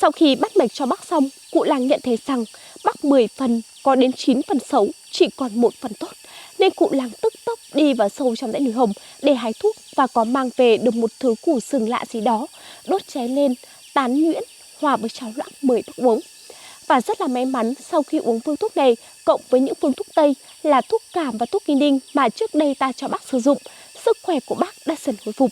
Sau khi bắt mạch cho Bắc xong, cụ làng nhận thấy rằng Bắc 10 phần có đến 9 phần xấu, chỉ còn 1 phần tốt. Nên cụ làng tức tốc đi vào sâu trong dãy núi Hồng để hái thuốc và có mang về được một thứ củ sừng lạ gì đó, đốt cháy lên, tán nhuyễn, hòa với cháo loãng mời Bắc uống. Và rất là may mắn, sau khi uống phương thuốc này cộng với những phương thuốc Tây là thuốc cảm và thuốc kinh ninh mà trước đây ta cho Bác sử dụng, sức khỏe của Bác đã dần hồi phục.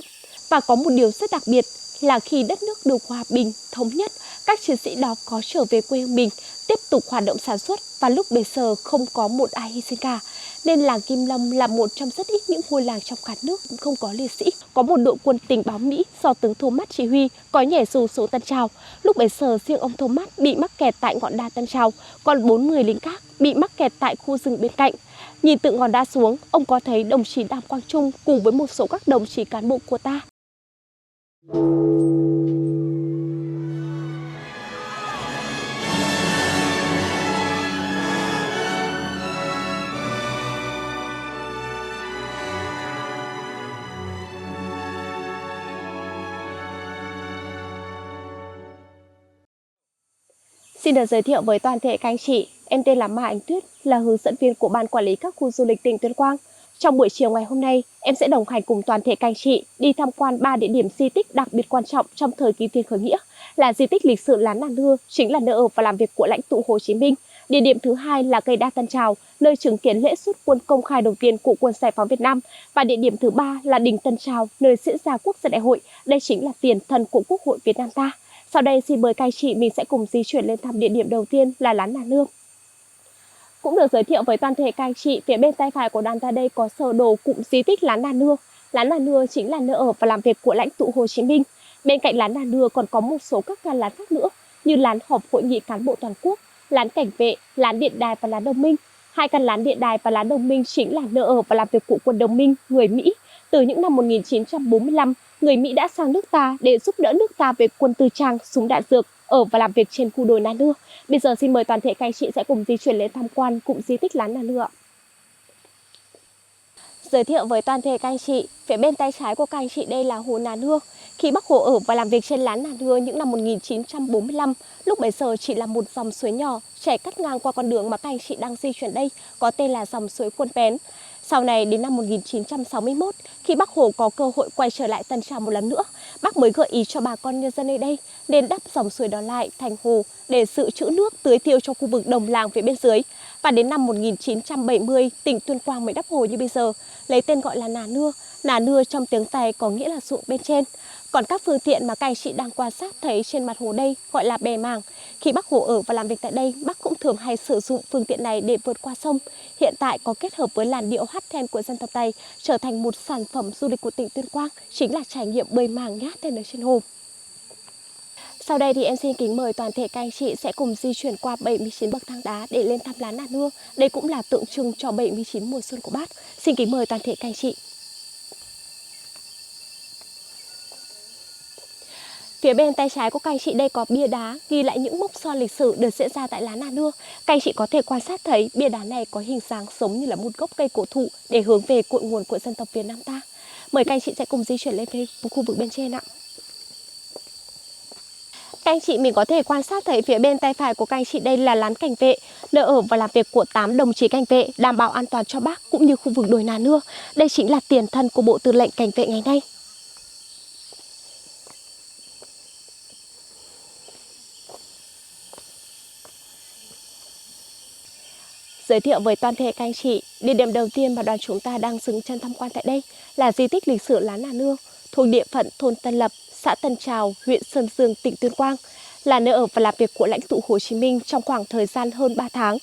Và có một điều rất đặc biệt là khi đất nước được hòa bình, thống nhất, các chiến sĩ đó có trở về quê hương mình, tiếp tục hoạt động sản xuất và lúc bấy giờ không có một ai hy sinh cả. Nên làng Kim Long là một trong rất ít những ngôi làng trong cả nước không có liệt sĩ. Có một đội quân tình báo Mỹ do tướng Thomas chỉ huy có nhảy dù xuống Tân Trào. Lúc bấy giờ riêng ông Thomas bị mắc kẹt tại ngọn đa Tân Trào, còn 4 người lính khác bị mắc kẹt tại khu rừng bên cạnh. Nhìn từ ngọn đa xuống, ông có thấy đồng chí Đàm Quang Trung cùng với một số các đồng chí cán bộ của ta. Xin được giới thiệu với toàn thể các anh chị, em tên là Mai Ánh Tuyết, là hướng dẫn viên của Ban Quản lý các khu du lịch tỉnh Tuyên Quang. Trong buổi chiều ngày hôm nay, em sẽ đồng hành cùng toàn thể các anh chị đi tham quan 3 địa điểm di tích đặc biệt quan trọng trong thời kỳ tiền khởi nghĩa, là di tích lịch sử Lán Nà Nưa, chính là nơi ở và làm việc của lãnh tụ Hồ Chí Minh. Địa điểm thứ hai là cây đa Tân Trào, nơi chứng kiến lễ xuất quân công khai đầu tiên của quân giải phóng Việt Nam. Và địa điểm thứ ba là đình Tân Trào, nơi diễn ra Quốc gia đại hội. Đây chính là tiền thân của Quốc hội Việt Nam ta. Sau đây xin mời các anh chị mình sẽ cùng di chuyển lên thăm địa điểm đầu tiên là Lán Nà Nưa. Cũng được giới thiệu với toàn thể các anh chị, phía bên tay phải của đoàn ta đây có sơ đồ cụm di tích Lán Nà Nưa. Lán Nà Nưa chính là nơi ở và làm việc của lãnh tụ Hồ Chí Minh. Bên cạnh Lán Nà Nưa còn có một số các căn lán khác nữa như lán họp hội nghị cán bộ toàn quốc, lán cảnh vệ, lán điện đài và lán đồng minh. Hai căn lán điện đài và lán đồng minh chính là nơi ở và làm việc của quân đồng minh người Mỹ. Từ những năm 1945, người Mỹ đã sang nước ta để giúp đỡ nước ta về quân tư trang, súng đạn dược, ở và làm việc trên khu đồi Nà Nưa. Bây giờ xin mời toàn thể các anh chị sẽ cùng di chuyển lên tham quan cụm di tích Lán Nà Nưa. Giới thiệu với toàn thể các anh chị, phía bên tay trái của các anh chị đây là hồ Nà Nưa. Khi Bác Hồ ở và làm việc trên Lán Nà Nưa những năm 1945, lúc bấy giờ chỉ là một dòng suối nhỏ chảy cắt ngang qua con đường mà các anh chị đang di chuyển đây, có tên là dòng suối Khuôn Pén. Sau này đến năm 1961, khi Bác Hồ có cơ hội quay trở lại Tân Trào một lần nữa, Bác mới gợi ý cho bà con nhân dân nơi đây nên đắp dòng suối đó lại thành hồ để dự trữ nước tưới tiêu cho khu vực đồng làng phía bên dưới. Và đến năm 1970, tỉnh Tuyên Quang mới đắp hồ như bây giờ, lấy tên gọi là Nà Nưa. Nà Nưa trong tiếng Tày có nghĩa là ruộng bên trên. Còn các phương tiện mà các anh chị đang quan sát thấy trên mặt hồ đây gọi là bè mảng. Khi Bác Hồ ở và làm việc tại đây, Bác cũng thường hay sử dụng phương tiện này để vượt qua sông. Hiện tại có kết hợp với làn điệu hát then của dân tộc Tày, trở thành một sản phẩm du lịch của tỉnh Tuyên Quang, chính là trải nghiệm bơi mảng nhát then ở trên hồ. Sau đây thì em xin kính mời toàn thể các anh chị sẽ cùng di chuyển qua 79 bậc thang đá để lên thăm Lán Nà Nưa. Đây cũng là tượng trưng cho 79 mùa xuân của Bác. Xin kính mời toàn thể các anh chị. Phía bên tay trái của các anh chị đây có bia đá ghi lại những mốc son lịch sử được diễn ra tại Lán Nà Nưa. Các anh chị có thể quan sát thấy bia đá này có hình dáng giống như là một gốc cây cổ thụ để hướng về cội nguồn của dân tộc Việt Nam ta. Mời các anh chị sẽ cùng di chuyển lên khu vực bên trên ạ. Các anh chị mình có thể quan sát thấy phía bên tay phải của các anh chị đây là lán cảnh vệ, nơi ở và làm việc của 8 đồng chí cảnh vệ đảm bảo an toàn cho Bác cũng như khu vực đồi Nà Nưa. Đây chính là tiền thân của Bộ Tư lệnh Cảnh vệ ngày nay. Giới thiệu với toàn thể các anh chị, địa điểm đầu tiên mà đoàn chúng ta đang dừng chân tham quan tại đây là di tích lịch sử Lán Nà Nưa, thuộc địa phận thôn Tân Lập, xã Tân Trào, huyện Sơn Dương, tỉnh Tuyên Quang, là nơi ở và làm việc của lãnh tụ Hồ Chí Minh trong khoảng thời gian hơn 3 tháng.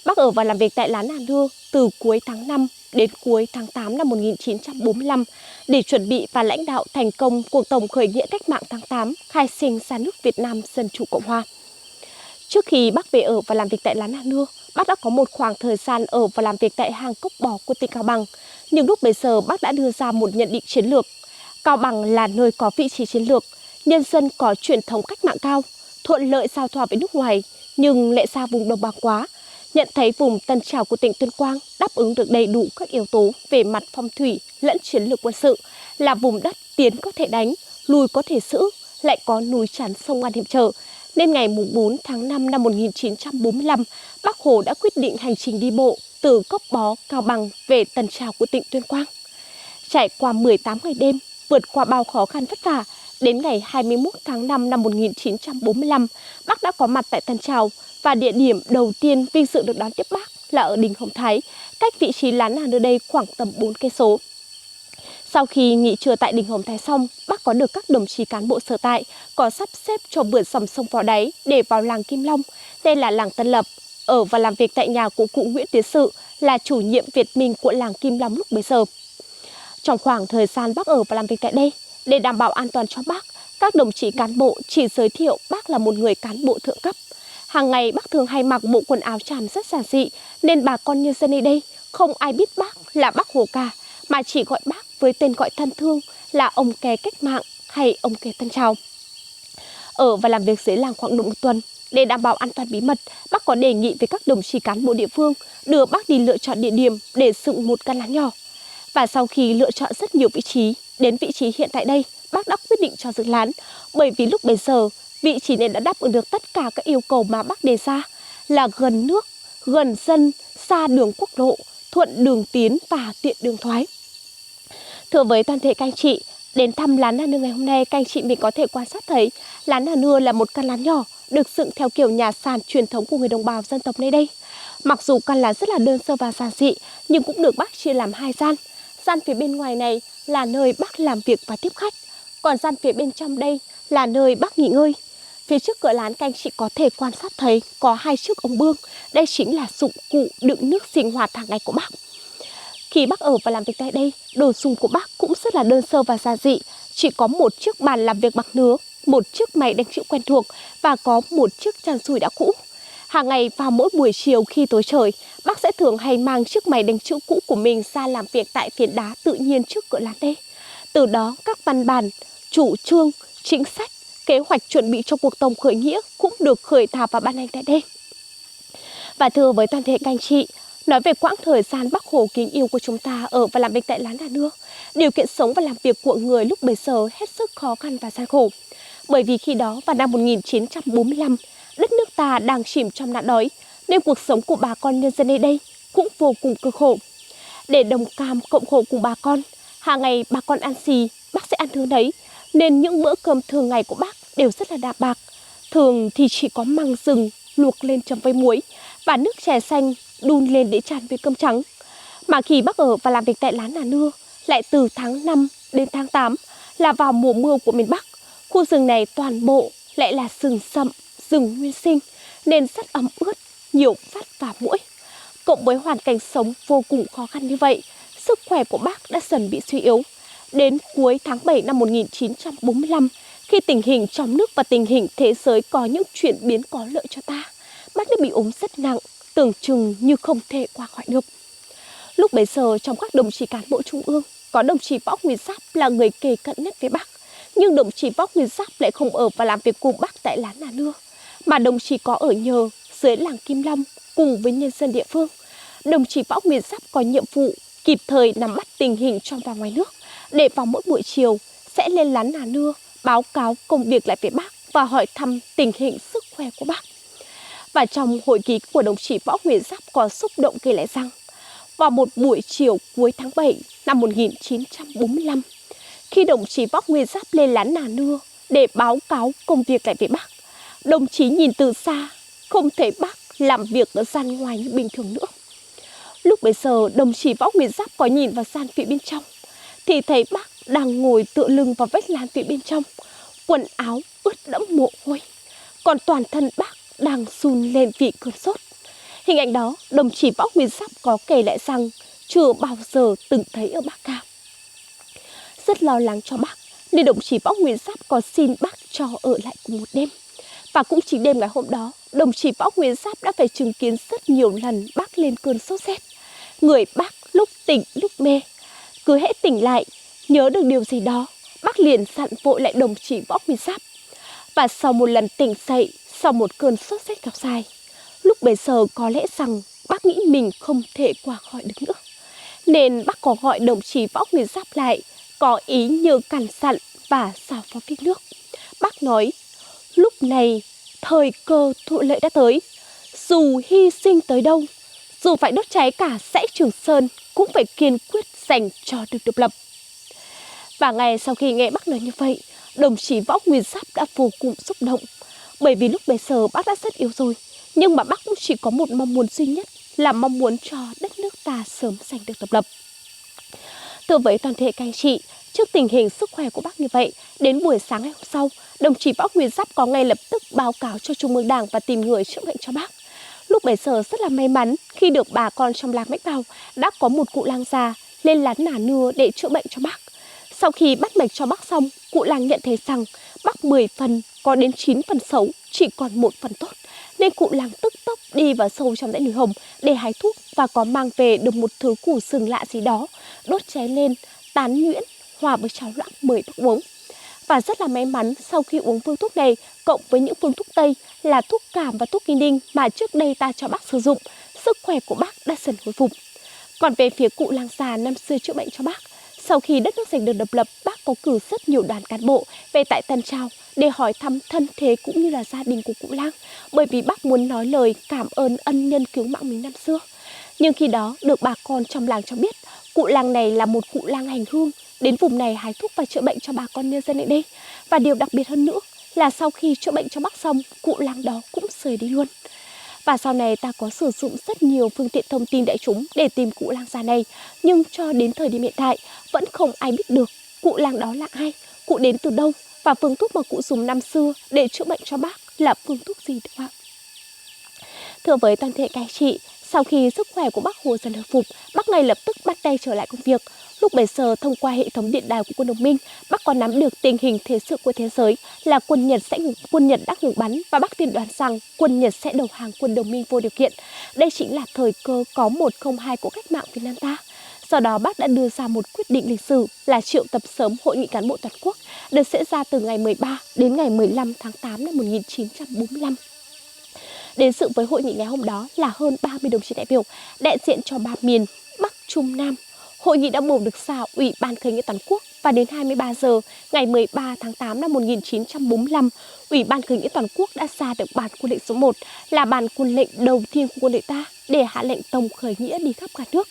Bác ở và làm việc tại Lán Nà Nưa từ cuối tháng 5 đến cuối tháng 8 năm 1945 để chuẩn bị và lãnh đạo thành công cuộc tổng khởi nghĩa cách mạng tháng 8, khai sinh ra nước Việt Nam Dân Chủ Cộng Hòa. Trước khi Bác về ở và làm việc tại Lán Nà Nưa, Bác đã có một khoảng thời gian ở và làm việc tại hang Cốc Bò của tỉnh Cao Bằng. Nhưng lúc bấy giờ Bác đã đưa ra một nhận định chiến lược. Cao Bằng là nơi có vị trí chiến lược, nhân dân có truyền thống cách mạng cao, thuận lợi giao thoa với nước ngoài, nhưng lại xa vùng đồng bằng quá. Nhận thấy vùng Tân Trào của tỉnh Tuyên Quang đáp ứng được đầy đủ các yếu tố về mặt phong thủy lẫn chiến lược quân sự, là vùng đất tiến có thể đánh, lùi có thể giữ, lại có núi chắn sông ngăn hiểm trở, nên ngày 4 tháng 5 năm 1945, Bác Hồ đã quyết định hành trình đi bộ từ Cốc Bó, Cao Bằng về Tân Trào của tỉnh Tuyên Quang. Trải qua 18 ngày đêm, vượt qua bao khó khăn vất vả, đến ngày 21 tháng 5 năm 1945, Bác đã có mặt tại Tân Trào và địa điểm đầu tiên vinh dự được đón tiếp Bác là ở Đình Hồng Thái, cách vị trí lán là nơi đây khoảng tầm 4 cây số. Sau khi nghỉ trưa tại Đình Hồng Thái xong, Bác có được các đồng chí cán bộ sở tại có sắp xếp cho vượt dòng sông Phó Đáy để vào làng Kim Long, đây là làng Tân Lập, ở và làm việc tại nhà của cụ Nguyễn Tiến Sự, là chủ nhiệm Việt Minh của làng Kim Long lúc bấy giờ. Trong khoảng thời gian Bác ở và làm việc tại đây, để đảm bảo an toàn cho Bác, các đồng chí cán bộ chỉ giới thiệu Bác là một người cán bộ thượng cấp. Hàng ngày Bác thường hay mặc bộ quần áo tràm rất giản dị, nên bà con nhân dân ở đây không ai biết Bác là Bác Hồ cả, mà chỉ gọi Bác với tên gọi thân thương là ông Kè Cách Mạng hay ông Kè Tân Trào. Ở và làm việc dưới làng khoảng độ 1 tuần, để đảm bảo an toàn bí mật, Bác có đề nghị với các đồng chí cán bộ địa phương đưa Bác đi lựa chọn địa điểm để dựng một căn lán nhỏ. Và sau khi lựa chọn rất nhiều vị trí, đến vị trí hiện tại đây, Bác đã quyết định cho dựng lán, bởi vì lúc bấy giờ vị trí này đã đáp ứng được tất cả các yêu cầu mà Bác đề ra, là gần nước, gần dân, xa đường quốc lộ, thuận đường tiến và tiện đường thoái. Thưa với toàn thể các anh chị, đến thăm lán Nà Nưa ngày hôm nay, các anh chị mình có thể quan sát thấy lán Nà Nưa là một căn lán nhỏ được dựng theo kiểu nhà sàn truyền thống của người đồng bào dân tộc nơi đây. Mặc dù căn lán rất là đơn sơ và giản dị, nhưng cũng được Bác chia làm 2 gian. Gian phía bên ngoài này là nơi Bác làm việc và tiếp khách, còn gian phía bên trong đây là nơi Bác nghỉ ngơi. Phía trước cửa lán các anh chị có thể quan sát thấy có 2 chiếc ống bương, đây chính là dụng cụ đựng nước sinh hoạt hàng ngày của Bác. Khi Bác ở và làm việc tại đây, đồ dùng của Bác cũng rất là đơn sơ và giản dị, chỉ có một chiếc bàn làm việc bằng nứa, một chiếc máy đánh chữ quen thuộc và có một chiếc chăn sủi đã cũ. Hàng ngày vào mỗi buổi chiều khi tối trời, Bác sẽ thường hay mang chiếc máy đánh chữ cũ của mình ra làm việc tại phiến đá tự nhiên trước cửa lán đây. Từ đó các văn bản, chủ trương, chính sách, kế hoạch chuẩn bị cho cuộc tổng khởi nghĩa cũng được khởi thảo và ban hành tại đây. Và thưa với toàn thể các anh chị, nói về quãng thời gian Bác Hồ kính yêu của chúng ta ở và làm việc tại lán Nà Nưa, điều kiện sống và làm việc của người lúc bấy giờ hết sức khó khăn và gian khổ. Bởi vì khi đó vào năm 1945, đất nước ta đang chìm trong nạn đói, nên cuộc sống của bà con nhân dân ở đây cũng vô cùng cực khổ. Để đồng cam cộng khổ cùng bà con, hàng ngày bà con ăn gì, Bác sẽ ăn thứ đấy, nên những bữa cơm thường ngày của Bác đều rất là đạm bạc. Thường thì chỉ có măng rừng luộc lên chấm với muối và nước chè xanh đun lên để chan với cơm trắng. Mà khi Bác ở và làm việc tại lán Nà Nưa lại từ tháng 5 đến tháng 8 là vào mùa mưa của miền Bắc, khu rừng này toàn bộ lại là rừng sậm, rừng nguyên sinh nên rất ẩm ướt, nhiều sắt và muỗi. Cộng với hoàn cảnh sống vô cùng khó khăn như vậy, sức khỏe của Bác đã dần bị suy yếu. Đến cuối tháng 7 năm 1945, khi tình hình trong nước và tình hình thế giới có những chuyển biến có lợi cho ta, Bác đã bị ốm rất nặng, tưởng chừng như không thể qua khỏi được. Lúc bấy giờ trong các đồng chí cán bộ trung ương, có đồng chí Võ Nguyên Giáp là người kề cận nhất với Bác, nhưng đồng chí Võ Nguyên Giáp lại không ở và làm việc cùng Bác tại lán Nà Nưa, mà đồng chí có ở nhờ dưới làng Kim Long cùng với nhân dân địa phương. Đồng chí Võ Nguyên Giáp có nhiệm vụ kịp thời nắm bắt tình hình trong và ngoài nước, để vào mỗi buổi chiều sẽ lên lán Nà Nưa báo cáo công việc lại với Bác và hỏi thăm tình hình sức khỏe của Bác. Và trong hồi ký của đồng chí Võ Nguyên Giáp có xúc động kể lại rằng, vào một buổi chiều cuối tháng 7 năm 1945, khi đồng chí Võ Nguyên Giáp lên lán Nà Nưa để báo cáo công việc lại với Bác, đồng chí nhìn từ xa, không thấy Bác làm việc ở gian ngoài như bình thường nữa. Lúc bấy giờ, đồng chí Võ Nguyên Giáp có nhìn vào gian phía bên trong, thì thấy Bác đang ngồi tựa lưng vào vách lán phía bên trong, quần áo ướt đẫm mồ hôi, còn toàn thân Bác đang run lên vì cơn sốt. Hình ảnh đó, đồng chí Võ Nguyên Giáp có kể lại rằng chưa bao giờ từng thấy ở Bác cả. Rất lo lắng cho Bác, nên đồng chí Võ Nguyên Giáp có xin Bác cho ở lại cùng một đêm. Và cũng chính đêm ngày hôm đó, đồng chí Võ Nguyên Giáp đã phải chứng kiến rất nhiều lần Bác lên cơn sốt rét. Người Bác lúc tỉnh lúc mê, cứ hễ tỉnh lại, nhớ được điều gì đó, Bác liền dặn vội lại đồng chí Võ Nguyên Giáp. Và sau một lần tỉnh dậy, sau một cơn sốt rét kéo dài, lúc bấy giờ có lẽ rằng Bác nghĩ mình không thể qua khỏi được nữa, nên Bác có gọi đồng chí Võ Nguyên Giáp lại, có ý nhờ căn dặn và giao phó viết nước. Bác nói, lúc này thời cơ thuận lợi đã tới. Dù hy sinh tới đâu, dù phải đốt cháy cả dãy Trường Sơn, cũng phải kiên quyết giành cho được độc lập. Và ngay sau khi nghe bác nói như vậy, đồng chí Võ Nguyên Giáp đã vô cùng xúc động. Bởi vì lúc bấy giờ bác đã rất yếu rồi, nhưng mà bác cũng chỉ có một mong muốn duy nhất, là mong muốn cho đất nước ta sớm giành được độc lập. Thưa với toàn thể các anh chị, trước tình hình sức khỏe của bác như vậy, đến buổi sáng ngày hôm sau, đồng chí Võ Nguyên Giáp có ngay lập tức báo cáo cho Trung ương Đảng và tìm người chữa bệnh cho bác. Lúc bấy giờ rất là may mắn khi được bà con trong làng mách bảo đã có một cụ lang già lên lán nà nưa để chữa bệnh cho bác. Sau khi bắt mạch cho bác xong, cụ lang nhận thấy rằng bác 10 phần có đến 9 phần xấu, chỉ còn 1 phần tốt. Nên cụ lang tức tốc đi vào sâu trong dãy núi Hồng để hái thuốc và có mang về được một thứ củ sừng lạ gì đó, đốt cháy lên, tán nhuyễn, hòa với cháo loãng mời bác uống. Và rất là may mắn sau khi uống phương thuốc này cộng với những phương thuốc tây là thuốc cảm và thuốc kinh đinh mà trước đây ta cho bác sử dụng, sức khỏe của bác đã dần hồi phục. Còn về phía cụ lang già năm xưa chữa bệnh cho bác, sau khi đất nước giành được độc lập, bác có cử rất nhiều đoàn cán bộ về tại Tân Trào để hỏi thăm thân thế cũng như là gia đình của cụ lang, bởi vì bác muốn nói lời cảm ơn ân nhân cứu mạng mình năm xưa. Nhưng khi đó được bà con trong làng cho biết, cụ lang này là một cụ lang hành hương, đến vùng này hái thuốc và chữa bệnh cho bà con nhân dân ở đây. Và điều đặc biệt hơn nữa là sau khi chữa bệnh cho bác xong, cụ lang đó cũng rời đi luôn. Và sau này ta có sử dụng rất nhiều phương tiện thông tin đại chúng để tìm cụ lang già này, nhưng cho đến thời điểm hiện tại vẫn không ai biết được cụ lang đó là ai, cụ đến từ đâu và phương thuốc mà cụ dùng năm xưa để chữa bệnh cho bác là phương thuốc gì được ạ? Thưa với toàn thể các anh chị, sau khi sức khỏe của bác Hồ dần hồi phục, bác ngay lập tức bắt tay trở lại công việc. Lúc bấy giờ thông qua hệ thống điện đài của quân đồng minh, bác có nắm được tình hình thế sự của thế giới là quân Nhật đã ngừng bắn và bác tiên đoán rằng quân Nhật sẽ đầu hàng quân đồng minh vô điều kiện. Đây chính là thời cơ có 102 của cách mạng Việt Nam ta. Sau đó bác đã đưa ra một quyết định lịch sử là triệu tập sớm hội nghị cán bộ toàn quốc, được diễn ra từ ngày 13 đến ngày 15 tháng 8 năm 1945. Đến dự với hội nghị ngày hôm đó là hơn 30 đồng chí đại biểu đại diện cho 3 miền Bắc, Trung, Nam. Hội nghị đã bầu được ra Ủy ban Khởi nghĩa toàn quốc và đến 23 giờ ngày 13 tháng 8 năm 1945, Ủy ban Khởi nghĩa toàn quốc đã ra được bản quân lệnh số 1 là bản quân lệnh đầu tiên của quân đội ta để hạ lệnh tổng khởi nghĩa đi khắp cả nước.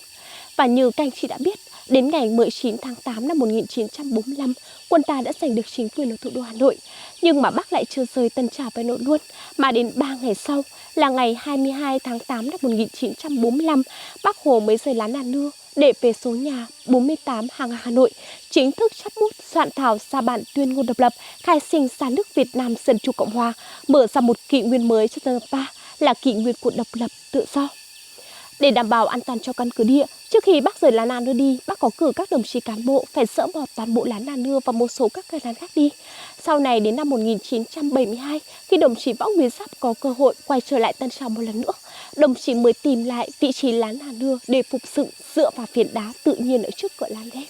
Và như các anh chị đã biết, đến ngày 19 tháng 8 năm 1945, quân ta đã giành được chính quyền ở thủ đô Hà Nội. Nhưng mà bác lại chưa rời Tân Trào về Nội luôn, mà đến 3 ngày sau là ngày 22 tháng 8 năm 1945, bác Hồ mới rời lán nà nưa để về số nhà 48 Hàng Hà Nội, chính thức chắp bút soạn thảo ra bản tuyên ngôn độc lập, khai sinh ra nước Việt Nam Dân Chủ Cộng Hòa, mở ra một kỷ nguyên mới cho dân tộc ta là kỷ nguyên của độc lập tự do. Để đảm bảo an toàn cho căn cứ địa, trước khi bác rời lán nà nưa đi, bác có cử các đồng chí cán bộ phải dỡ bỏ toàn bộ lán nà nưa và một số các cây lán khác đi. Sau này đến năm 1972, khi đồng chí Võ Nguyên Giáp có cơ hội quay trở lại Tân Trào một lần nữa, đồng chí mới tìm lại vị trí lán nà nưa để phục dựng dựa vào phiến đá tự nhiên ở trước cửa lán đen.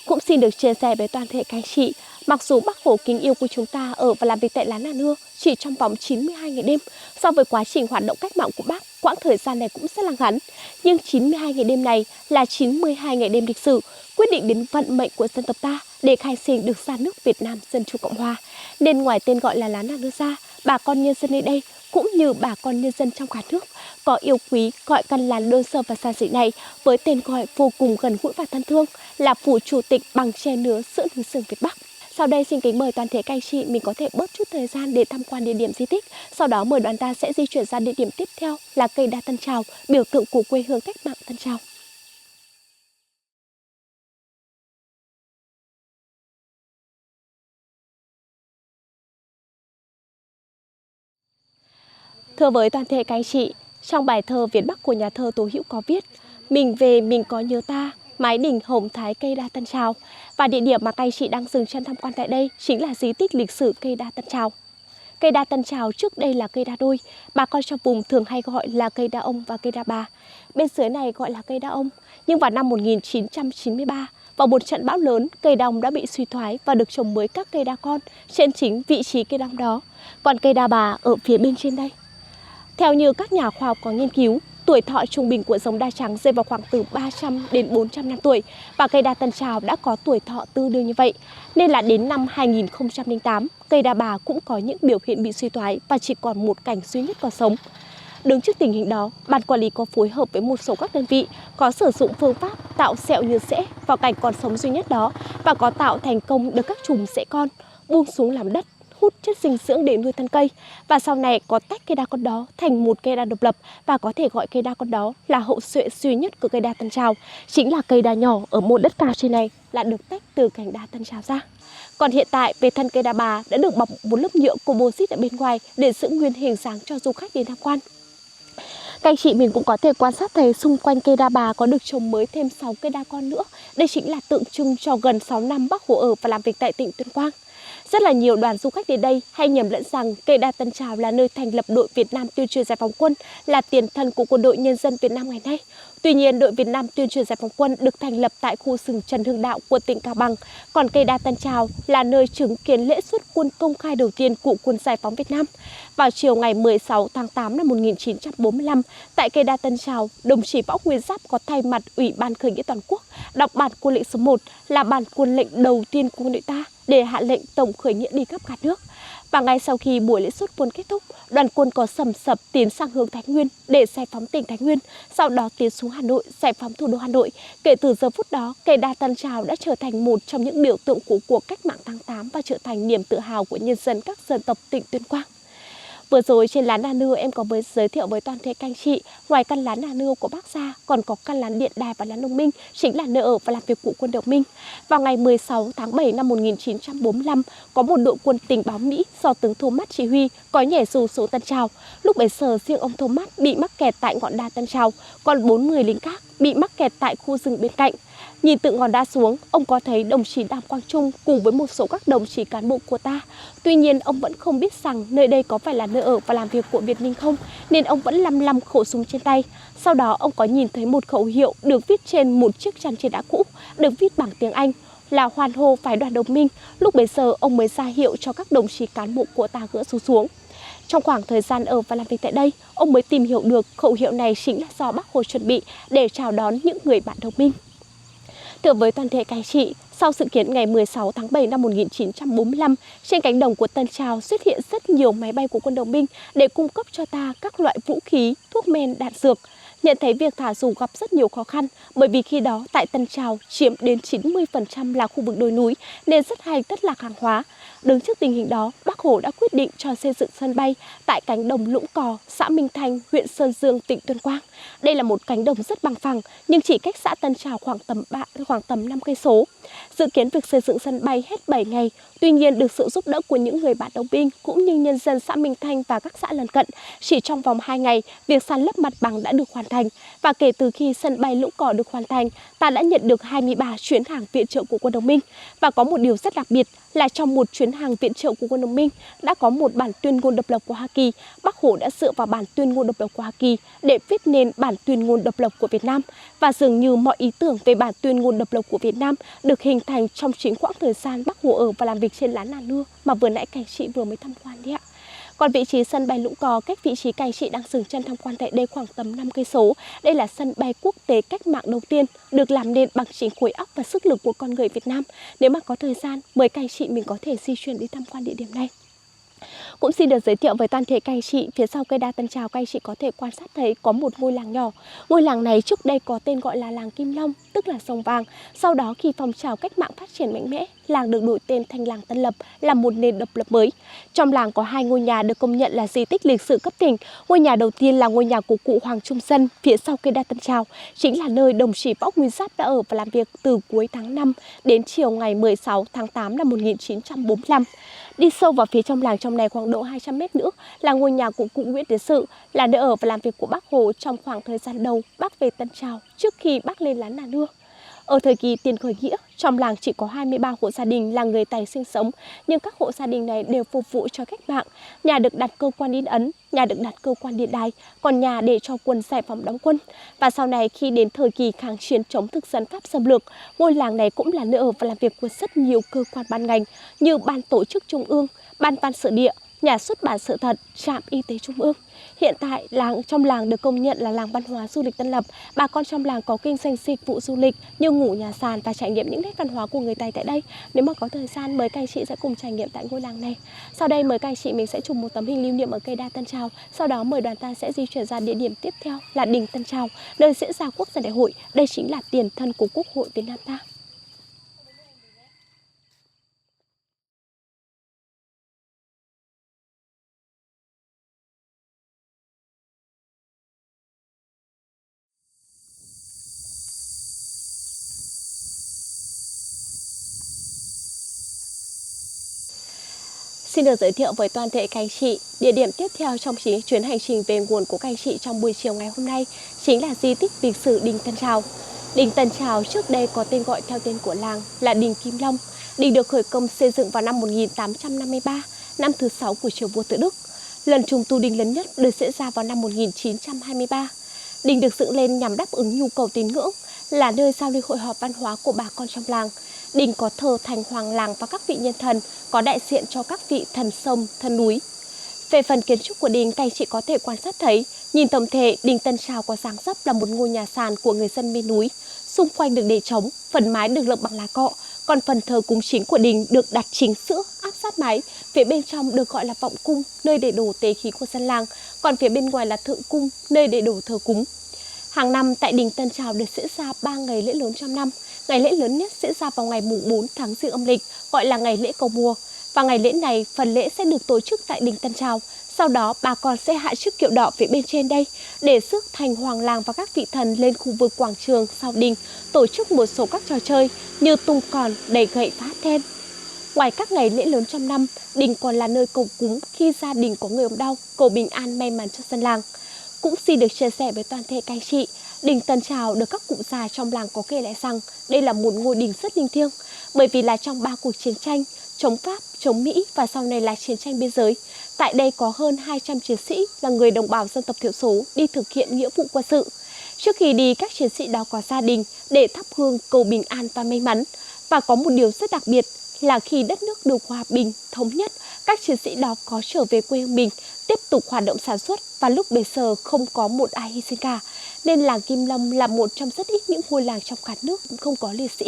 Cũng xin được chia sẻ với toàn thể các anh chị, mặc dù bác Hồ kính yêu của chúng ta ở và làm việc tại lán nà nưa chỉ trong vòng 92 ngày đêm, so với quá trình hoạt động cách mạng của bác, quãng thời gian này cũng rất là ngắn, nhưng 92 ngày đêm này là 92 ngày đêm lịch sử, quyết định đến vận mệnh của dân tộc ta để khai sinh được ra nước Việt Nam Dân Chủ Cộng Hòa. Nên ngoài tên gọi là lán nà nưa ra, bà con nhân dân nơi đây cũng như bà con nhân dân trong cả nước có yêu quý gọi căn lán đơn sơ và xa xỉ này với tên gọi vô cùng gần gũi và thân thương là Phủ Chủ tịch bằng tre nứa giữa núi rừng Việt Bắc. Sau đây xin kính mời toàn thể các anh chị mình có thể bớt chút thời gian để tham quan địa điểm di tích. Sau đó mời đoàn ta sẽ di chuyển ra địa điểm tiếp theo là cây đa Tân Trào, biểu tượng của quê hương cách mạng Tân Trào. Thưa với toàn thể các anh chị, trong bài thơ Việt Bắc của nhà thơ Tố Hữu có viết: mình về mình có nhớ ta, mái đình hồng thái cây đa Tân Trào. Và địa điểm mà các anh chị đang dừng chân tham quan tại đây chính là di tích lịch sử cây đa Tân Trào. Cây đa Tân Trào trước đây là cây đa đôi, bà con trong vùng thường hay gọi là cây đa ông và cây đa bà. Bên dưới này gọi là cây đa ông, nhưng vào năm 1993, vào một trận bão lớn, cây đa ông đã bị suy thoái và được trồng mới các cây đa con trên chính vị trí cây đa ông đó. Còn cây đa bà ở phía bên trên đây. Theo như các nhà khoa học có nghiên cứu, Tuổi thọ trung bình của giống đa trắng rơi vào khoảng từ 300 đến 400 năm tuổi và cây đa Tân Trào đã có tuổi thọ tương đương như vậy. Nên là đến năm 2008, cây đa bà cũng có những biểu hiện bị suy thoái và chỉ còn một cành duy nhất còn sống. Đứng trước tình hình đó, ban quản lý có phối hợp với một số các đơn vị có sử dụng phương pháp tạo sẹo như rễ vào cành còn sống duy nhất đó và có tạo thành công được các chùm rễ con buông xuống làm đất, hút chất dinh dưỡng để nuôi thân cây, và sau này có tách cây đa con đó thành một cây đa độc lập và có thể gọi cây đa con đó là hậu duệ duy nhất của cây đa Tân Trào, chính là cây đa nhỏ ở một đất cao trên này là được tách từ cành đa Tân Trào ra. Còn hiện tại về thân cây đa bà đã được bọc một lớp nhựa composite ở bên ngoài để giữ nguyên hình dáng cho du khách đến tham quan. Các anh chị mình cũng có thể quan sát thấy xung quanh cây đa bà có được trồng mới thêm 6 cây đa con nữa. Đây chính là tượng trưng cho gần 6 năm Bác Hồ ở và làm việc tại tỉnh Tuyên Quang. Rất là nhiều đoàn du khách đến đây hay nhầm lẫn rằng cây đa Tân Trào là nơi thành lập đội Việt Nam tuyên truyền giải phóng quân, là tiền thân của Quân đội Nhân dân Việt Nam ngày nay. Tuy nhiên, đội Việt Nam tuyên truyền giải phóng quân được thành lập tại khu rừng Trần Hưng Đạo của tỉnh Cao Bằng. Còn cây đa Tân Trào là nơi chứng kiến lễ xuất quân công khai đầu tiên của quân giải phóng Việt Nam. Vào chiều ngày 16 tháng 8 năm 1945, tại cây đa Tân Trào, đồng chí Võ Nguyên Giáp có thay mặt Ủy ban Khởi nghĩa toàn quốc đọc bản quân lệnh số 1 là bản quân lệnh đầu tiên của quân đội ta để hạ lệnh tổng khởi nghĩa đi khắp cả nước. Và ngay sau khi buổi lễ xuất quân kết thúc, đoàn quân có sầm sập tiến sang hướng Thái Nguyên để giải phóng tỉnh Thái Nguyên, sau đó tiến xuống Hà Nội, giải phóng thủ đô Hà Nội. Kể từ giờ phút đó, cây đa Tân Trào đã trở thành một trong những biểu tượng của cuộc cách mạng tháng 8 và trở thành niềm tự hào của nhân dân các dân tộc tỉnh Tuyên Quang. Vừa rồi trên lán Na Nưa em có giới thiệu với toàn thể các anh chị, ngoài căn lán Na Nưa của Bác ra còn có căn lán Điện Đài và lán Đồng Minh, chính là nơi ở và làm việc của quân Đồng Minh. Vào ngày 16 tháng 7 năm 1945, có một đội quân tình báo Mỹ do tướng Thomas chỉ huy có nhảy dù xuống Tân Trào. Lúc bấy giờ riêng ông Thomas bị mắc kẹt tại ngọn đa Tân Trào, còn 4 người lính khác bị mắc kẹt tại khu rừng bên cạnh. Nhìn từ ngọn đá xuống, ông có thấy đồng chí Đàm Quang Trung cùng với một số các đồng chí cán bộ của ta. Tuy nhiên, ông vẫn không biết rằng nơi đây có phải là nơi ở và làm việc của Việt Minh không, nên ông vẫn lăm khẩu súng trên tay. Sau đó, ông có nhìn thấy một khẩu hiệu được viết trên một chiếc chăn trên đá cũ, được viết bằng tiếng Anh là hoan hô phái đoàn Đồng Minh. Lúc bấy giờ, ông mới ra hiệu cho các đồng chí cán bộ của ta gỡ súng xuống. Trong khoảng thời gian ở và làm việc tại đây, ông mới tìm hiểu được khẩu hiệu này chính là do Bác Hồ chuẩn bị để chào đón những người bạn Đồng Minh. Thưa với toàn thể các anh chị, sau sự kiện ngày 16 tháng 7 năm 1945, trên cánh đồng của Tân Trào xuất hiện rất nhiều máy bay của quân Đồng Minh để cung cấp cho ta các loại vũ khí, thuốc men, đạn dược. Nhận thấy việc thả dù gặp rất nhiều khó khăn, bởi vì khi đó tại Tân Trào chiếm đến 90% là khu vực đồi núi nên rất hay thất lạc hàng hóa. Đứng trước tình hình đó, Bác Hồ đã quyết định cho xây dựng sân bay tại cánh đồng Lũng Cò, xã Minh Thanh, huyện Sơn Dương, tỉnh Tuyên Quang. Đây là một cánh đồng rất bằng phẳng nhưng chỉ cách xã Tân Trào khoảng tầm 5 cây số. Dự kiến việc xây dựng sân bay hết 7 ngày, tuy nhiên được sự giúp đỡ của những người bạn Đồng Minh cũng như nhân dân xã Minh Thanh và các xã lân cận, chỉ trong vòng 2 ngày, việc san lấp mặt bằng đã được hoàn thành. Và kể từ khi sân bay Lũng Cò được hoàn thành, ta đã nhận được 23 chuyến hàng viện trợ của quân Đồng Minh. Và có một điều rất đặc biệt là trong một chuyến hàng viện trợ của quân Đồng Minh đã có một bản tuyên ngôn độc lập của Hoa Kỳ. Bác Hồ đã dựa vào bản tuyên ngôn độc lập của Hoa Kỳ để viết nên bản tuyên ngôn độc lập của Việt Nam. Và dường như mọi ý tưởng về bản tuyên ngôn độc lập của Việt Nam được hình thành trong chính quãng thời gian Bác Hồ ở và làm việc trên lán Na Nưa mà vừa nãy các anh chị vừa mới tham quan đấy ạ. Còn vị trí sân bay Lũng Cò cách vị trí các anh chị đang dừng chân tham quan tại đây khoảng tầm 5 cây số. Đây là sân bay quốc tế cách mạng đầu tiên được làm nên bằng chính khối óc và sức lực của con người Việt Nam. Nếu mà có thời gian, mời các anh chị mình có thể di chuyển đi tham quan địa điểm này. Cũng xin được giới thiệu với toàn thể các anh chị, phía sau cây đa Tân Trào các anh chị có thể quan sát thấy có một ngôi làng nhỏ. Ngôi làng này trước đây có tên gọi là làng Kim Long, tức là Sông Vàng. Sau đó khi phong trào cách mạng phát triển mạnh mẽ, làng được đổi tên thành làng Tân Lập, là một nền độc lập mới. Trong làng có 2 ngôi nhà được công nhận là di tích lịch sử cấp tỉnh. Ngôi nhà đầu tiên là ngôi nhà của cụ Hoàng Trung Dân phía sau cây đa Tân Trào, chính là nơi đồng chí Võ Nguyên Giáp đã ở và làm việc từ cuối tháng 5 đến chiều ngày 16 tháng 8 năm 1945. Đi sâu vào phía trong làng trong này khoảng độ 200 m nữa là ngôi nhà của cụ Nguyễn Tiến Sự, là nơi ở và làm việc của Bác Hồ trong khoảng thời gian đầu Bác về Tân Trào trước khi Bác lên lán Na Nưa. Ở thời kỳ tiền khởi nghĩa, trong làng chỉ có 23 hộ gia đình là người Tày sinh sống, nhưng các hộ gia đình này đều phục vụ cho cách mạng. Nhà được đặt cơ quan in ấn, nhà được đặt cơ quan điện đài, còn nhà để cho quân giải phóng đóng quân. Và sau này khi đến thời kỳ kháng chiến chống thực dân Pháp xâm lược, ngôi làng này cũng là nơi ở và làm việc của rất nhiều cơ quan ban ngành như Ban Tổ chức Trung ương, Ban Văn Sự Địa, nhà xuất bản Sự Thật, trạm y tế Trung ương. Hiện tại, trong làng được công nhận là làng văn hóa du lịch Tân Lập. Bà con trong làng có kinh doanh dịch vụ du lịch như ngủ nhà sàn và trải nghiệm những nét văn hóa của người Tày tại đây. Nếu mà có thời gian, mời các anh chị sẽ cùng trải nghiệm tại ngôi làng này. Sau đây, mời các anh chị mình sẽ chụp một tấm hình lưu niệm ở cây đa Tân Trào. Sau đó, mời đoàn ta sẽ di chuyển ra địa điểm tiếp theo là đình Tân Trào, nơi diễn ra Quốc dân đại hội. Đây chính là tiền thân của Quốc hội Việt Nam ta. Xin được giới thiệu với toàn thể các anh chị, địa điểm tiếp theo trong chuyến hành trình về nguồn của các anh chị trong buổi chiều ngày hôm nay chính là di tích lịch sử đình Tân Trào. Đình Tân Trào trước đây có tên gọi theo tên của làng là đình Kim Long. Đình được khởi công xây dựng vào năm 1853, năm thứ 6 của triều vua Tự Đức. Lần trùng tu đình lớn nhất được diễn ra vào năm 1923. Đình được dựng lên nhằm đáp ứng nhu cầu tín ngưỡng, là nơi giao lưu hội họp văn hóa của bà con trong làng. Đình có thờ thành hoàng làng và các vị nhân thần, có đại diện cho các vị thần sông, thần núi. Về phần kiến trúc của đình, các anh chị có thể quan sát thấy, nhìn tổng thể, đình Tân Trào có dáng dấp là một ngôi nhà sàn của người dân miền núi. Xung quanh được để trống, phần mái được lợp bằng lá cọ, còn phần thờ cúng chính của đình được đặt chính giữa áp sát mái. Phía bên trong được gọi là vọng cung, nơi để đổ tế khí của dân làng, còn phía bên ngoài là thượng cung, nơi để đổ thờ cúng. Hàng năm tại đình Tân Trào được diễn ra 3 ngày lễ lớn trong năm. Ngày lễ lớn nhất diễn ra vào ngày mùng 4 tháng Giêng âm lịch, gọi là ngày lễ cầu mùa. Và ngày lễ này, phần lễ sẽ được tổ chức tại đình Tân Trào. Sau đó, bà con sẽ hạ chiếc kiệu đỏ phía bên trên đây để rước thành hoàng làng và các vị thần lên khu vực quảng trường sau đình, tổ chức một số các trò chơi như tung còn, đẩy gậy và hát then. Ngoài các ngày lễ lớn trong năm, đình còn là nơi cầu cúng khi gia đình có người ốm đau, cầu bình an may mắn cho dân làng. Cũng xin được chia sẻ với toàn thể các anh chị, đình Tân Trào được các cụ già trong làng có kể lại rằng đây là một ngôi đình rất linh thiêng, bởi vì là trong 3 cuộc chiến tranh chống Pháp, chống Mỹ và sau này là chiến tranh biên giới, tại đây có hơn 200 chiến sĩ là người đồng bào dân tộc thiểu số đi thực hiện nghĩa vụ quân sự. Trước khi đi, các chiến sĩ đó có gia đình để thắp hương cầu bình an và may mắn. Và có một điều rất đặc biệt là khi đất nước được hòa bình, thống nhất, các chiến sĩ đó có trở về quê hương mình, tiếp tục hoạt động sản xuất và lúc bấy giờ không có một ai hy sinh cả. Nên làng Kim Long là một trong rất ít những ngôi làng trong cả nước không có liệt sĩ.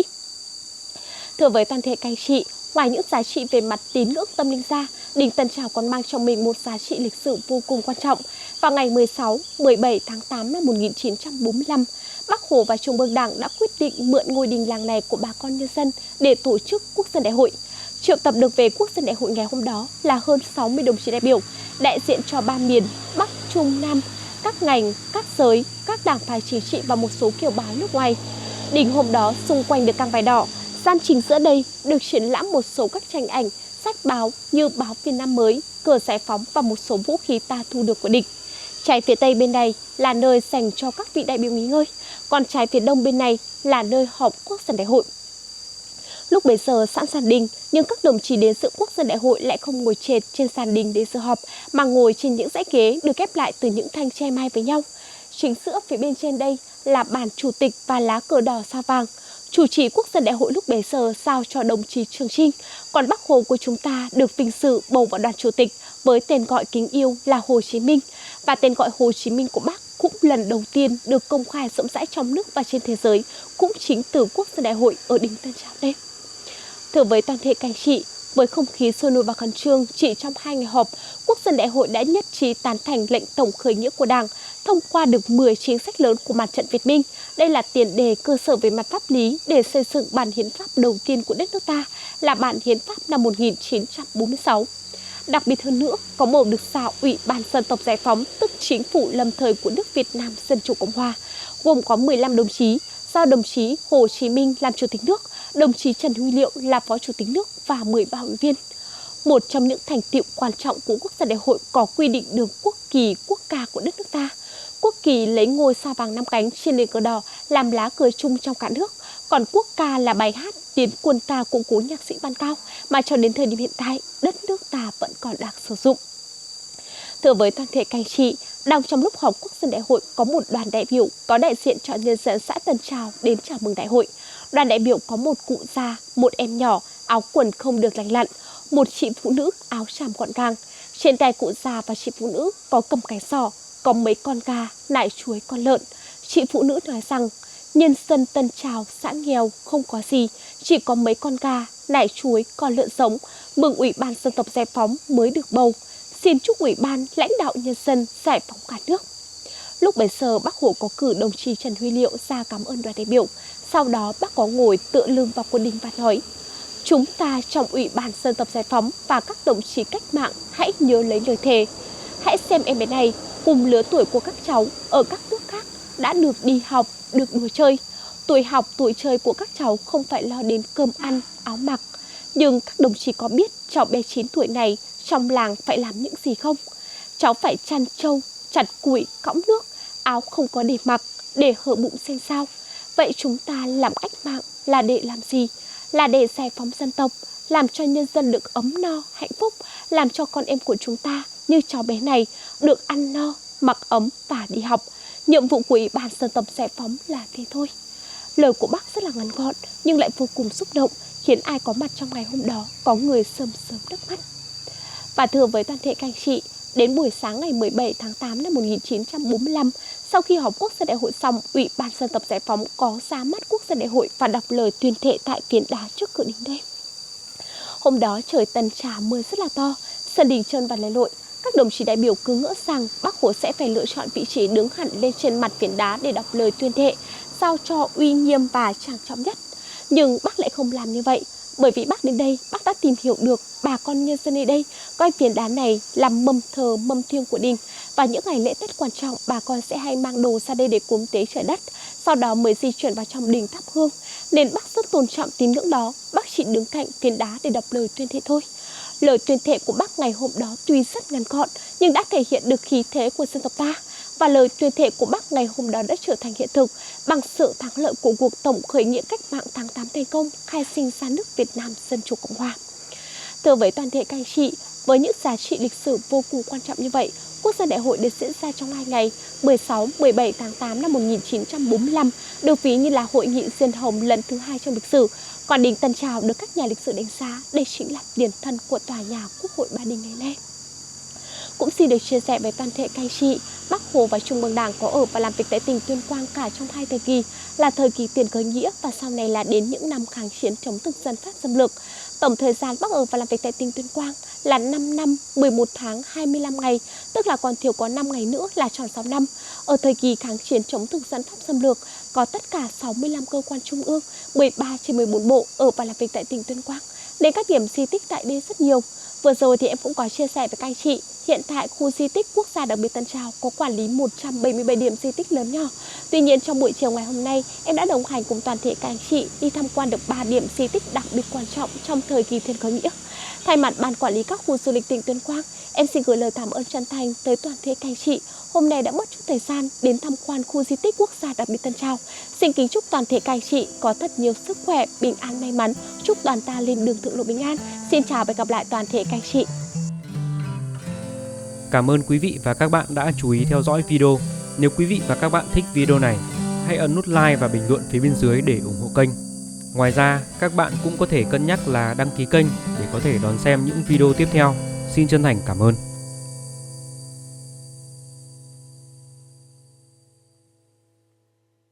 Thưa với toàn thể các anh chị, ngoài những giá trị về mặt tín ngưỡng tâm linh ra, đình Tân Trào còn mang trong mình một giá trị lịch sử vô cùng quan trọng. Vào ngày 16-17 tháng 8 năm 1945, Bác Hồ và Trung ương Đảng đã quyết định mượn ngôi đình làng này của bà con nhân dân để tổ chức Quốc dân đại hội. Triệu tập được về Quốc dân đại hội ngày hôm đó là hơn 60 đồng chí đại biểu, đại diện cho 3 miền Bắc, Trung, Nam, các ngành, các giới, các đảng phái chính trị và một số kiều bào nước ngoài. Đình hôm đó xung quanh được căng vải đỏ, gian chính giữa đây được triển lãm một số các tranh ảnh, sách báo như báo Việt Nam mới, cờ giải phóng và một số vũ khí ta thu được của địch. Trái phía tây bên này là nơi dành cho các vị đại biểu nghỉ ngơi, còn trái phía đông bên này là nơi họp Quốc dân đại hội. Lúc bấy giờ sẵn sàn đình, nhưng các đồng chí đến dự Quốc dân đại hội lại không ngồi trệt trên sàn đình để dự họp, mà ngồi trên những dãy ghế được ghép lại từ những thanh tre mai với nhau. Chính giữa phía bên trên đây là bàn chủ tịch và lá cờ đỏ sao vàng. Chủ trì Quốc dân đại hội lúc bấy giờ giao cho đồng chí Trường Chinh, còn Bác Hồ của chúng ta được vinh dự bầu vào đoàn chủ tịch với tên gọi kính yêu là Hồ Chí Minh. Và tên gọi Hồ Chí Minh của Bác cũng lần đầu tiên được công khai rộng rãi trong nước và trên thế giới, cũng chính từ Quốc dân đại hội ở đình Tân Trào đây. Thưa với toàn thể các anh chị, với không khí sôi nổi và khẩn trương, chỉ trong 2 ngày họp, Quốc dân đại hội đã nhất trí tán thành lệnh tổng khởi nghĩa của Đảng, thông qua được 10 chính sách lớn của mặt trận Việt Minh. Đây là tiền đề cơ sở về mặt pháp lý để xây dựng bản hiến pháp đầu tiên của đất nước ta, là bản hiến pháp năm 1946. Đặc biệt hơn nữa, có bầu được xào Ủy ban Dân tộc Giải phóng, tức chính phủ lâm thời của nước Việt Nam Dân chủ Cộng hòa, gồm có 15 đồng chí, do đồng chí Hồ Chí Minh làm chủ tịch nước, đồng chí Trần Huy Liệu là phó chủ tịch nước và 13 ủy viên. Một trong những thành tựu quan trọng của Quốc dân đại hội có quy định được quốc kỳ, quốc ca của đất nước ta. Quốc kỳ lấy ngôi sao vàng 5 cánh trên nền cờ đỏ làm lá cờ chung trong cả nước, còn quốc ca là bài hát tiến quân ta của cố nhạc sĩ Văn Cao mà cho đến thời điểm hiện tại đất nước ta vẫn còn đang sử dụng. Thưa với toàn thể các anh chị, đang trong lúc họp Quốc dân đại hội có một đoàn đại biểu có đại diện cho nhân dân xã Tân Trào đến chào mừng đại hội. Đoàn đại biểu có một cụ già, một em nhỏ, áo quần không được lành lặn, một chị phụ nữ áo tràm gọn gàng. Trên tay cụ già và chị phụ nữ có cầm cái giỏ, có mấy con gà, nải chuối, con lợn. Chị phụ nữ nói rằng nhân dân Tân Trào, xã nghèo không có gì, chỉ có mấy con gà, nải chuối, con lợn giống, mừng Ủy ban Dân tộc Giải phóng mới được bầu. Xin chúc Ủy ban lãnh đạo nhân dân giải phóng cả nước. Lúc bấy giờ Bác Hồ có cử đồng chí Trần Huy Liệu ra cảm ơn đoàn đại biểu. Sau đó Bác có ngồi tựa lưng vào quân đình và nói: chúng ta trong Ủy ban Dân tộc Giải phóng và các đồng chí cách mạng hãy nhớ lấy lời thề. Hãy xem em bé này cùng lứa tuổi của các cháu ở các nước khác đã được đi học, được đùa chơi. Tuổi học, tuổi chơi của các cháu không phải lo đến cơm ăn, áo mặc. Nhưng các đồng chí có biết cháu bé 9 tuổi này trong làng phải làm những gì không? Cháu phải chăn trâu, chặt củi, cõng nước, áo không có để mặc, để hở bụng xem sao. Vậy chúng ta làm cách mạng là để làm gì? Là để giải phóng dân tộc, làm cho nhân dân được ấm no, hạnh phúc, làm cho con em của chúng ta như cháu bé này được ăn no, mặc ấm và đi học. Nhiệm vụ của Ủy ban Dân tộc Giải phóng là thế thôi. Lời của Bác rất là ngắn gọn nhưng lại vô cùng xúc động, khiến ai có mặt trong ngày hôm đó có người rơm rớm nước mắt. Và thưa với toàn thể các anh chị, đến buổi sáng ngày 17 tháng 8 năm 1945, sau khi họp Quốc gia đại hội xong, Ủy ban Dân tộc Giải phóng có ra mắt Quốc gia đại hội và đọc lời tuyên thệ tại phiến đá trước cửa đình đêm. Hôm đó trời Tân Trào mưa rất là to, sân đình trơn và lầy lội. Các đồng chí đại biểu cứ ngỡ rằng Bác Hồ sẽ phải lựa chọn vị trí đứng hẳn lên trên mặt phiến đá để đọc lời tuyên thệ, sao cho uy nghiêm và trang trọng nhất. Nhưng Bác lại không làm như vậy, bởi vì Bác đến đây, Bác đã tìm hiểu được bà con nhân dân ở đây coi phiến đá này làm mâm thờ, mâm thiêng của đình. Và những ngày lễ Tết quan trọng, bà con sẽ hay mang đồ ra đây để cúng tế trời đất, sau đó mới di chuyển vào trong đình thắp hương. Nên Bác rất tôn trọng tín ngưỡng đó, Bác chỉ đứng cạnh phiến đá để đọc lời tuyên thệ thôi. Lời tuyên thệ của Bác ngày hôm đó tuy rất ngắn gọn nhưng đã thể hiện được khí thế của dân tộc ta. Và lời tuyên thệ của Bác ngày hôm đó đã trở thành hiện thực bằng sự thắng lợi của cuộc tổng khởi nghĩa cách mạng tháng 8 thành công, khai sinh ra nước Việt Nam Dân chủ Cộng hòa. Thưa với toàn thể các anh chị, với những giá trị lịch sử vô cùng quan trọng như vậy, Quốc gia đại hội được diễn ra trong 2 ngày 16-17 tháng 8 năm 1945, được ví như là hội nghị diên hồng lần thứ 2 trong lịch sử. Còn đình Tân Trào được các nhà lịch sử đánh giá đây chính là tiền thân của tòa nhà Quốc hội Ba Đình ngày nay. Cũng xin được chia sẻ với toàn thể các anh chị, Bác Hồ và Trung ương Đảng có ở và làm việc tại tỉnh Tuyên Quang cả trong 2 thời kỳ, là thời kỳ tiền khởi nghĩa và sau này là đến những năm kháng chiến chống thực dân Pháp xâm lược. Tổng thời gian Bác ở và làm việc tại tỉnh Tuyên Quang là 5 năm, 11 tháng, 25 ngày, tức là còn thiếu có 5 ngày nữa là tròn 6 năm. Ở thời kỳ kháng chiến chống thực dân Pháp xâm lược, có tất cả 65 cơ quan trung ương, 13 trên 14 bộ ở và làm việc tại tỉnh Tuyên Quang. Đến các điểm di tích tại đây rất nhiều. Vừa rồi thì em cũng có chia sẻ với các anh chị, hiện tại khu di tích quốc gia đặc biệt Tân Trào có quản lý 177 điểm di tích lớn nhỏ. Tuy nhiên trong buổi chiều ngày hôm nay, em đã đồng hành cùng toàn thể các anh chị đi tham quan được 3 điểm di tích đặc biệt quan trọng trong thời kỳ tiền khởi nghĩa. Thay mặt Ban Quản lý các khu du lịch tỉnh Tuyên Quang, em xin gửi lời cảm ơn chân thành tới toàn thể các anh chị hôm nay đã mất chút thời gian đến tham quan khu di tích quốc gia đặc biệt Tân Trào. Xin kính chúc toàn thể các anh chị có thật nhiều sức khỏe, bình an, may mắn, chúc đoàn ta lên đường thượng lộ bình an. Xin chào và hẹn gặp lại toàn thể các anh chị. Cảm ơn quý vị và các bạn đã chú ý theo dõi video. Nếu quý vị và các bạn thích video này, hãy ấn nút like và bình luận phía bên dưới để ủng hộ kênh. Ngoài ra, các bạn cũng có thể cân nhắc là đăng ký kênh để có thể đón xem những video tiếp theo. Xin chân thành cảm ơn.